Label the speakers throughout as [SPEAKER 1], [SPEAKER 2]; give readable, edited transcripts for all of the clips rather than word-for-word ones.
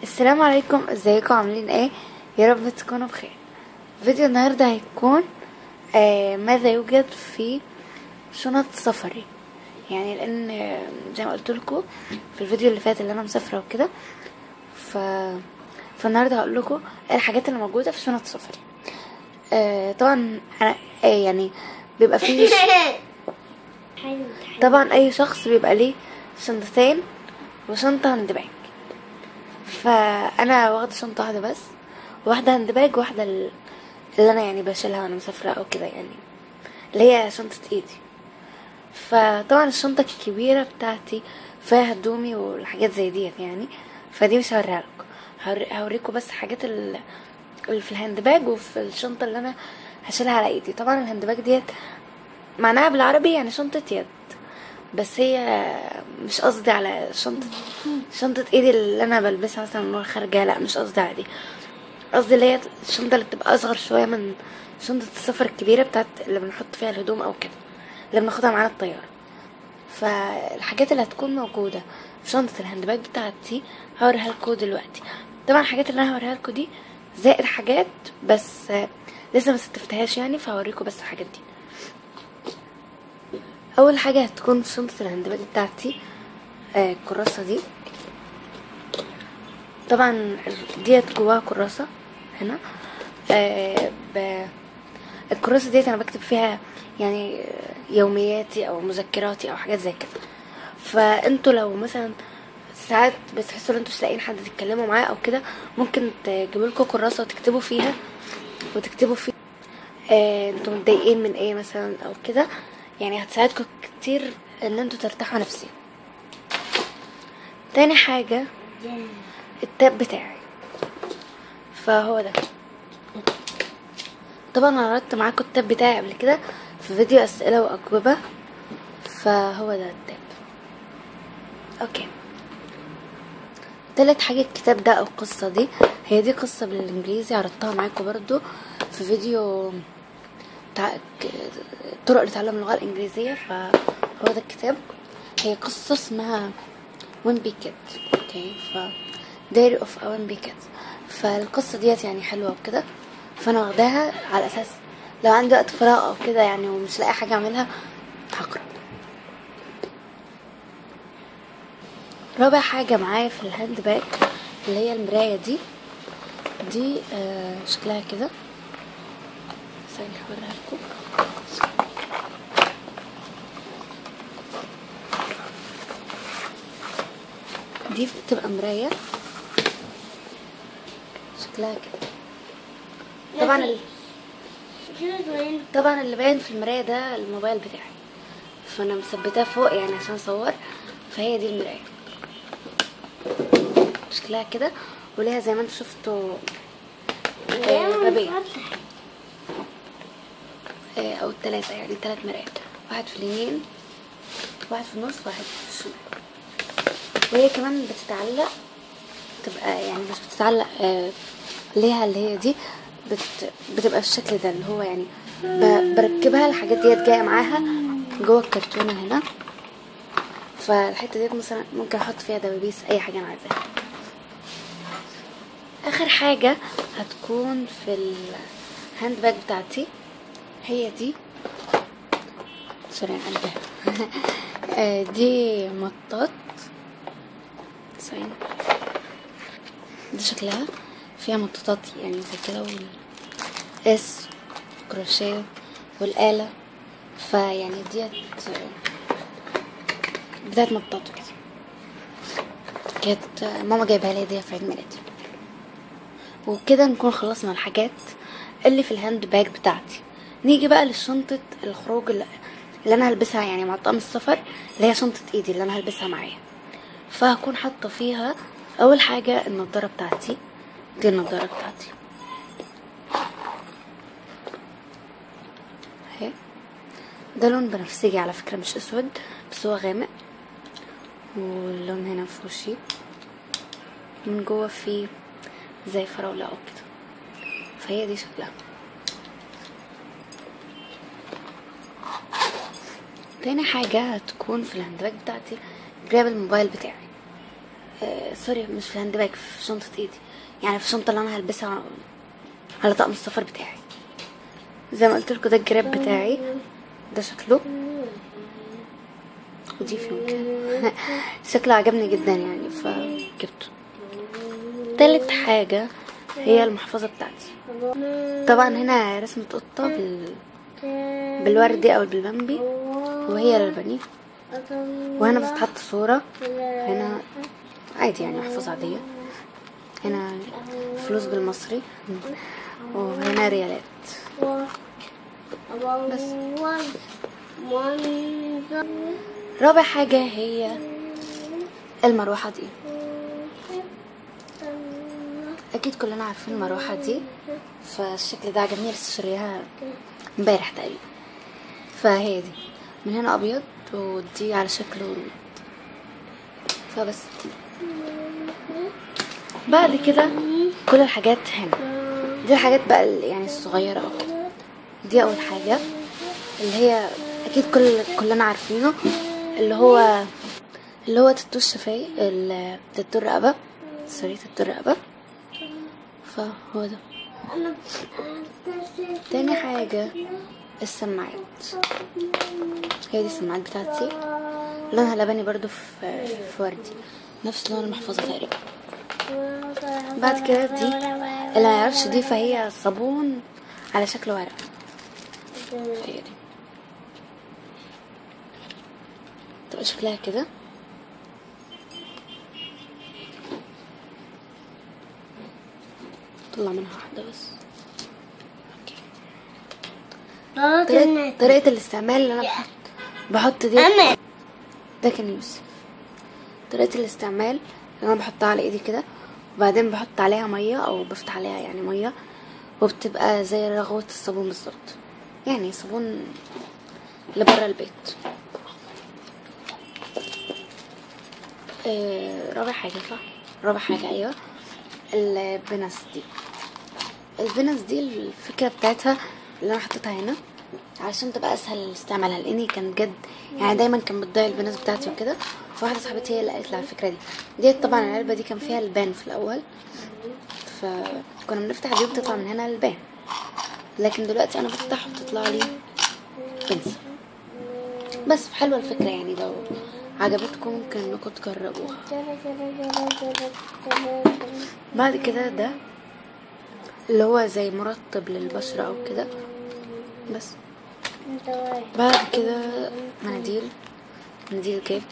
[SPEAKER 1] السلام عليكم، ازيكم عاملين ايه؟ يا رب تكونوا بخير. فيديو النهارده هيكون ماذا يوجد في شنط سفري. يعني لان زي ما قلت لكم في الفيديو اللي فات اللي انا مسافره وكده، ف فالنهارده هقول لكم ايه الحاجات اللي موجوده في شنط سفري. طبعا انا يعني بيبقى فيه طبعا اي شخص بيبقى ليه شنطتين وشنطه هاند باج. فانا واخده شنطه واحده بس، واحده هاند باج، واحده اللي انا يعني بشيلها وانا مسافره او كده، يعني اللي هي شنطه ايدي. فطبعا الشنطه الكبيره بتاعتي فيها هدومي والحاجات زي ديت يعني، فدي مش هوريها لكم. هوريكم بس حاجات اللي في الهاند باج وفي الشنطه اللي انا هشيلها على ايدي. طبعا الهاند باج ديت معناها بالعربي يعني شنطه يد، بس هي مش قصدي على شنطة ايدي اللي انا بلبسها مثلا من خارجة، لا مش قصدي على دي. قصدي اللي هي الشنطة اللي بتبقى اصغر شوية من شنطة السفر الكبيرة بتاعت اللي بنحط فيها الهدوم او كده، اللي بناخدها معانا الطيارة. فالحاجات اللي هتكون موجودة في شنطة الهاند باج بتاعتي هوريها لكم دلوقتي. طبعا الحاجات اللي انا هوريها لكم دي زائد حاجات بس لسه ما استفتهاش يعني، فهوريكم بس الحاجات دي. اول حاجة هتكون في شنطة الهاند باج بتاعتي الكراسة دي. طبعا ديت جواها كراسة هنا. الكراسة ديت انا بكتب فيها يعني يومياتي او مذكراتي او حاجات زي كده. فانتوا لو مثلا ساعات بتحسوا ان انتوا مش لاقيين حد تتكلموا معاه او كده، ممكن تجيبوا لكم كراسة وتكتبوا فيها انتوا متضايقين من ايه مثلا او كده، يعني هتساعدكم كتير ان انتوا ترتاحوا نفسيا. تاني حاجة التاب بتاعي، فهو ده. طبعا انا عرضت معاكم التاب بتاعي قبل كده في فيديو اسئله واجوبه، فهو ده التاب. اوكي، تالت حاجه الكتاب ده او القصه دي، هي دي قصه بالانجليزي عرضتها معاكم برضو في فيديو بتاع طرق لتعلم اللغه الانجليزيه. فهو ده الكتاب، هي قصه اسمها ويمبي كيد. اوكي، ف دايري اوف ويمبي كيد. فالقصه ديت يعني حلوه وكده، فانا واخداها على اساس لو عندي وقت فراغ او كده يعني ومش لاقي حاجه اعملها هقرا. رابع حاجه معايا في الهاند باج اللي هي المرايه دي شكلها كده، ثانيه هوريها لكم. دي بتبقى مرايه شكلها كده. طبعا اللي باين في المرايه ده الموبايل بتاعي، فانا مثبتاه فوق يعني عشان اصور. فهي دي المرايه شكلها كده، وليها زي ما انتوا شفتوا بابين او التلاتة، يعني 3 مرايات، واحد في اليمين واحد في النص واحد في الشمال. وهي كمان بتتعلق، تبقى يعني مش بتتعلق ليها اللي هي دي بتبقى بالشكل ده اللي هو يعني بركبها. الحاجات ديت جايه معاها جوه الكرتونه هنا، فالحته ديت مثلا ممكن احط فيها دبابيس اي حاجه انا عايزاها. اخر حاجه هتكون في الهاند باج بتاعتي هي دي، سوري انا دي مطاط دي شكلها فيها مطاطات يعني زي كده، والقاس كروشيه والآلة. فيعني ديت بتاعت مطاط كده، كانت ماما جايبها لي دي في عيد ميلادي. وكده نكون خلصنا الحاجات اللي في الهاند باج بتاعتي. نيجي بقى للشنطة الخروج اللي انا هلبسها يعني مع طقم السفر، اللي هي شنطة ايدي اللي انا هلبسها معايا. فهكون حاطة فيها اول حاجة النضارة بتاعتي، دي النضارة بتاعتي اهي. ده لون بنفسجي على فكرة مش اسود، بس هو غامق، واللون هنا في وشي من جوه فيه زي فراولة او كده، فهي دي شكلها. تاني حاجة هتكون في الهاند باج بتاعتي جراب الموبايل بتاعي. سوري، مش في الهاند باج، في شنطة ايدي، يعني في الشنطة اللي انا هلبسها على طقم السفر بتاعي. زي ما قلت لكم ده الجراب بتاعي، ده شكله، ودي في مكان شكله عجبني جدا يعني فجبته. تالت حاجة هي المحفظة بتاعتي. طبعا هنا رسمة قطة بالوردي او بالبامبي، وهي للبني. وهنا بتتحط صورة، هنا عادي يعني محفظة عادية. هنا فلوس بالمصري، وهنا ريالات. بس رابع حاجة هي المروحة دي. اكيد كلنا عارفين المروحة دي، فالشكل ده عجبني، لسه شاريها امبارح تقريبا. فهي دي من هنا ابيض، ودي على شكل ورود. فبس بعد كده كل الحاجات هنا دي الحاجات بقى يعني الصغيرة او كده. دي اول حاجة اللي هي اكيد كلنا عارفينه، اللي هو تاتو الشفايف، تاتو الرقبة، سوري تاتو الرقبة. فهو ده. تاني حاجة السماعات، هي دي السماعات بتاعتي، لونها لبني برضو في وردي، نفس لون المحفظة تقريبا. بعد كده دي اللي ما يعرفش دي، فهي صابون على شكل ورق. هي دي تبقى شكلها كده. طلع منها واحدة بس. طريقة الاستعمال اللي انا بحط دي، ده كان يوسف. طريقة الاستعمال اللي انا بحطها على ايدي كده، وبعدين بحط عليها مية او بفتح عليها يعني مية، وبتبقى زي رغوة الصابون بالظبط، يعني صابون لبرا البيت. رابع حاجة صح؟ رابع حاجة ايوه، البنس دي. البنس دي الفكرة بتاعتها اللي انا حطيتها هنا علشان تبقى اسهل استعمالها، لاني كان بجد يعني دايما كان بتضيع البنس بتاعتي وكده. فواحدة صاحبتي هي اللي قالت لي على الفكرة دي طبعا العلبة دي كان فيها البان في الاول، فكنا بنفتح دي وبتطلع من هنا البان، لكن دلوقتي انا بفتح وبتطلع لي بنس بس. حلوة الفكرة يعني، لو عجبتكم ممكن انكم تجربوها. بعد كده ده اللي هو زي مرطب للبشرة او كده بس. بعد كده مناديل جيب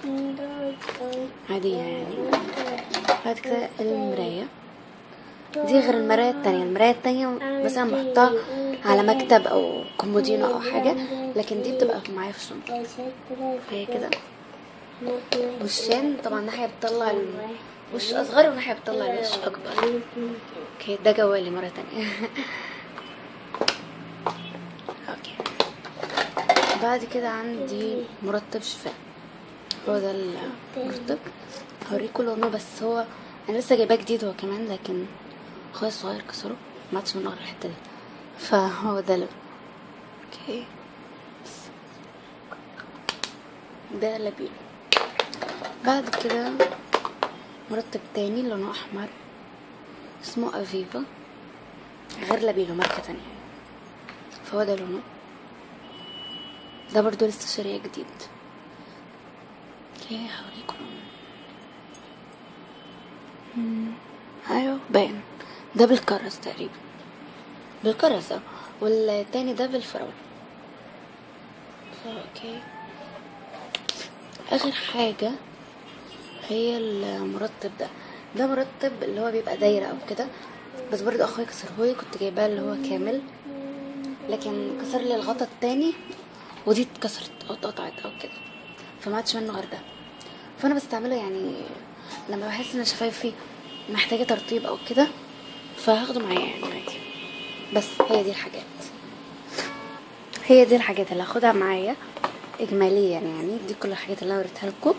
[SPEAKER 1] عادية يعني. بعد كده المراية دي غير المراية التانية. المراية التانية مثلا بحطها على مكتب او كومودينو او حاجة، لكن دي بتبقى معايا في الشنطة. هي كده وشين، طبعا ناحية بتطلع الوش اصغر وناحية بتطلع الوش اكبر. اوكي ده جوالي مرة تانية. اوكي بعد كده عندي مرطب شفاء. هو ده المرطب، هوريكم لونه، بس هو انا لسه جايباه جديد هو كمان، لكن اخويا الصغير كسره ما عادش من غير الحته دي، فهو ده لونه. اوكي ده لبيب. بعد كده مرطب تاني لونه احمر اسمه افيفا، غير لبيلو ماركة تانية، فهو ده لونه. ده برضو لسه شاريه جديد. اوكي هوريكم. ايوه باين، ده بالكرز تقريبا، بالكرز والتاني ده بالفراولة. اوكي اخر حاجة هي المرطب ده مرطب اللي هو بيبقى دايرة او كده، بس برضو اخويا كسرهولي، كنت جايباه اللي هو كامل، لكن كسر لي الغطا التاني ودي اتكسرت او اتقطعت او كده، فما عادش منه غير ده. فانا بستعمله يعني لما بحس ان شفايفي محتاجه ترطيب او كده، فهاخده معايا يعني عادي. بس هي دي الحاجات اللي هاخدها معايا اجماليا يعني. دي كل الحاجات اللي انا وريتها لكم،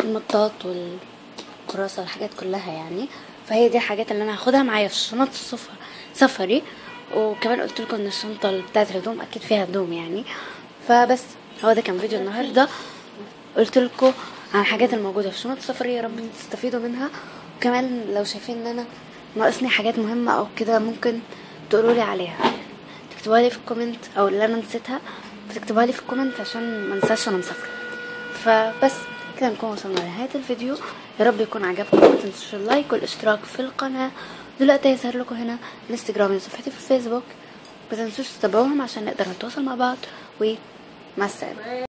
[SPEAKER 1] المطاط والكراسه الحاجات كلها يعني. فهي دي الحاجات اللي انا هاخدها معايا في شنط سفري. وكمان قلت لكم ان الشنطه بتاعت الهدوم اكيد فيها هدوم يعني. فبس هو ده كان فيديو النهارده، قلت لكم عن الحاجات الموجوده في شنط السفر، يا رب تستفيدوا منها. وكمان لو شايفين ان انا ناقصني حاجات مهمه او كده ممكن تقولوا لي عليها، تكتبوها لي في الكومنت، او اللي انا نسيتها بتكتبوها لي في الكومنت عشان ما انساش انا مسافره. فبس كده نكون وصلنا لنهايه الفيديو، يا رب يكون عجبكم. ما تنسوش اللايك والاشتراك في القناه. دلوقتي هيظهر لكم هنا الانستجرام وصفحتي في الفيسبوك، ما تنسوش تتابعوهم عشان نقدر نتواصل مع بعض. ومع السلامه.